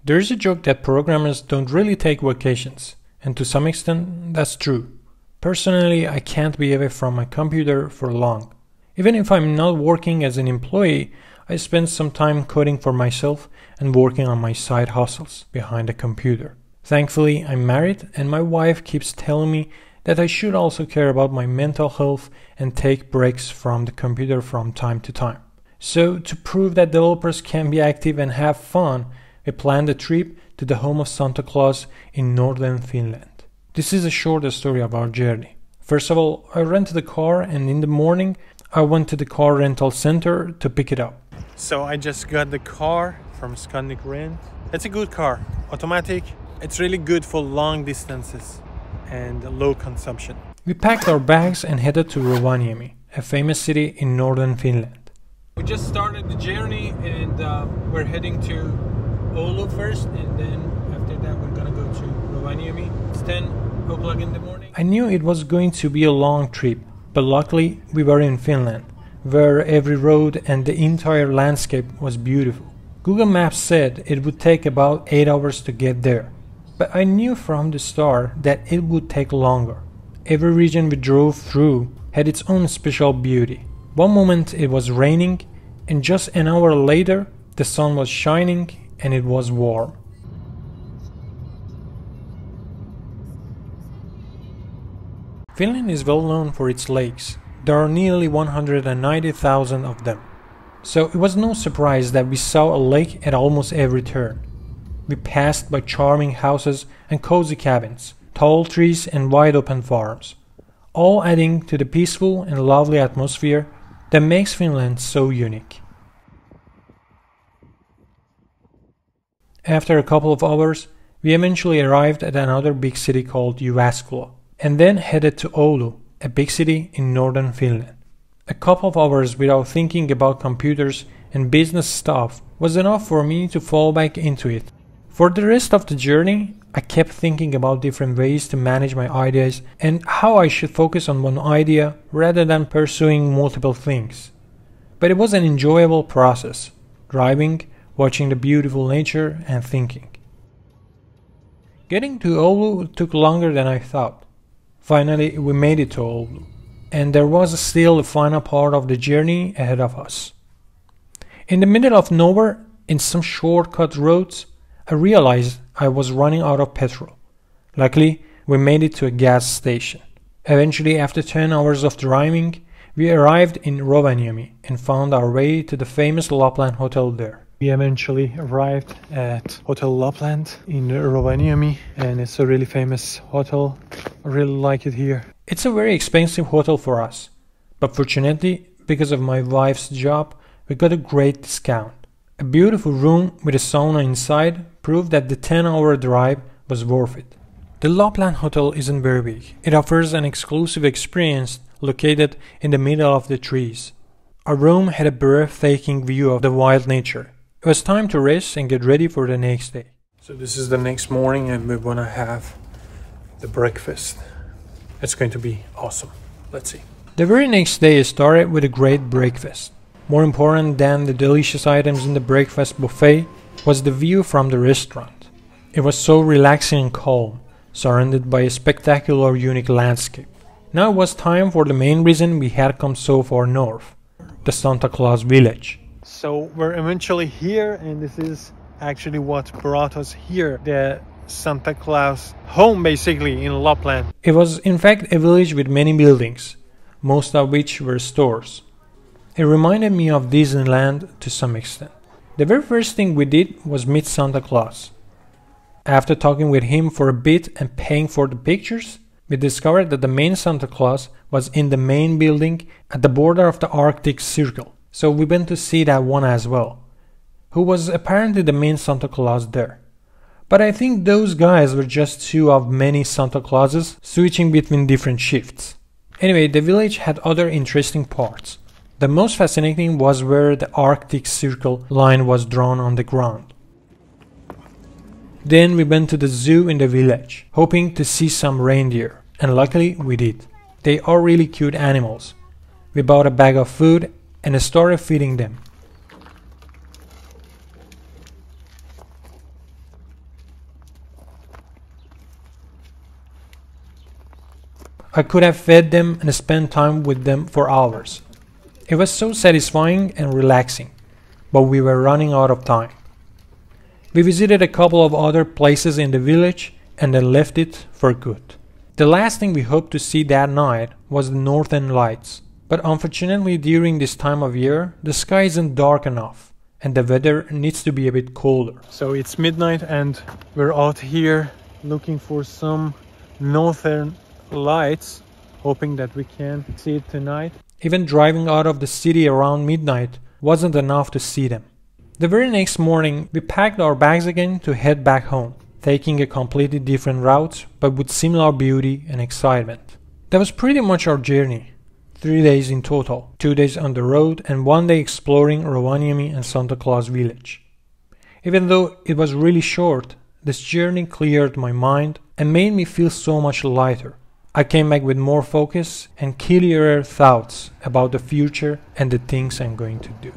There's a joke that programmers don't really take vacations, and to some extent that's true. Personally, I can't be away from my computer for long. Even if I'm not working as an employee, I spend some time coding for myself and working on my side hustles behind a computer. Thankfully, I'm married and my wife keeps telling me that I should also care about my mental health and take breaks from the computer from time to time. So, to prove that developers can be active and have fun, we planned a trip to the home of Santa Claus in northern Finland. This is a short story of our journey. First of all, I rented a car and in the morning I went to the car rental center to pick it up. So I just got the car from Scandic Rent. It's a good car, automatic. It's really good for long distances and low consumption. We packed our bags and headed to Rovaniemi, a famous city in northern Finland. We just started the journey and we're heading to Oulu first, and then after that we're gonna go to Rovaniemi. It's 10 o'clock in the morning. I knew it was going to be a long trip, but luckily we were in Finland, where every road and the entire landscape was beautiful. Google Maps said it would take about 8 hours to get there, but I knew from the start that it would take longer. Every region we drove through had its own special beauty. One moment it was raining, and just an hour later the sun was shining and it was warm. Finland is well known for its lakes. There are nearly 190,000 of them. So it was no surprise that we saw a lake at almost every turn. We passed by charming houses and cozy cabins, tall trees and wide open farms, all adding to the peaceful and lovely atmosphere that makes Finland so unique. After a couple of hours, we eventually arrived at another big city called Jyväskylä, and then headed to Oulu, a big city in northern Finland. A couple of hours without thinking about computers and business stuff was enough for me to fall back into it. For the rest of the journey, I kept thinking about different ways to manage my ideas and how I should focus on one idea rather than pursuing multiple things. But it was an enjoyable process, driving, watching the beautiful nature and thinking. Getting to Oulu took longer than I thought. Finally, we made it to Oulu, and there was still the final part of the journey ahead of us. In the middle of nowhere, in some shortcut roads, I realized I was running out of petrol. Luckily, we made it to a gas station. Eventually, after 10 hours of driving, we arrived in Rovaniemi and found our way to the famous Lapland Hotel there. We eventually arrived at Hotel Lapland in Rovaniemi, and it's a really famous hotel. I really like it here. It's a very expensive hotel for us, but fortunately, because of my wife's job, we got a great discount. A beautiful room with a sauna inside proved that the 10-hour drive was worth it. The Lapland Hotel isn't very big. It offers an exclusive experience located in the middle of the trees. Our room had a breathtaking view of the wild nature. It was time to rest and get ready for the next day. So this is the next morning and we're gonna have the breakfast. It's going to be awesome. Let's see. The very next day started with a great breakfast. More important than the delicious items in the breakfast buffet was the view from the restaurant. It was so relaxing and calm, surrounded by a spectacular, unique landscape. Now it was time for the main reason we had come so far north, the Santa Claus Village. So we're eventually here, and this is actually what brought us here, the Santa Claus home basically in Lapland. It was in fact a village with many buildings, most of which were stores. It reminded me of Disneyland to some extent. The very first thing we did was meet Santa Claus. After talking with him for a bit and paying for the pictures, we discovered that the main Santa Claus was in the main building at the border of the Arctic Circle. So we went to see that one as well, who was apparently the main Santa Claus there. But I think those guys were just two of many Santa Clauses switching between different shifts. Anyway, the village had other interesting parts. The most fascinating was where the Arctic Circle line was drawn on the ground. Then we went to the zoo in the village, hoping to see some reindeer, and luckily we did. They are really cute animals. We bought a bag of food and started feeding them. I could have fed them and spent time with them for hours. It was so satisfying and relaxing, but we were running out of time. We visited a couple of other places in the village and then left it for good. The last thing we hoped to see that night was the northern lights, but unfortunately during this time of year the sky isn't dark enough and the weather needs to be a bit colder. So it's midnight and we're out here looking for some northern lights, hoping that we can see it tonight. Even driving out of the city around midnight wasn't enough to see them. The very next morning we packed our bags again to head back home, taking a completely different route but with similar beauty and excitement. That was pretty much our journey. 3 days in total, 2 days on the road and 1 day exploring Rovaniemi and Santa Claus Village. Even though it was really short, this journey cleared my mind and made me feel so much lighter. I came back with more focus and clearer thoughts about the future and the things I'm going to do.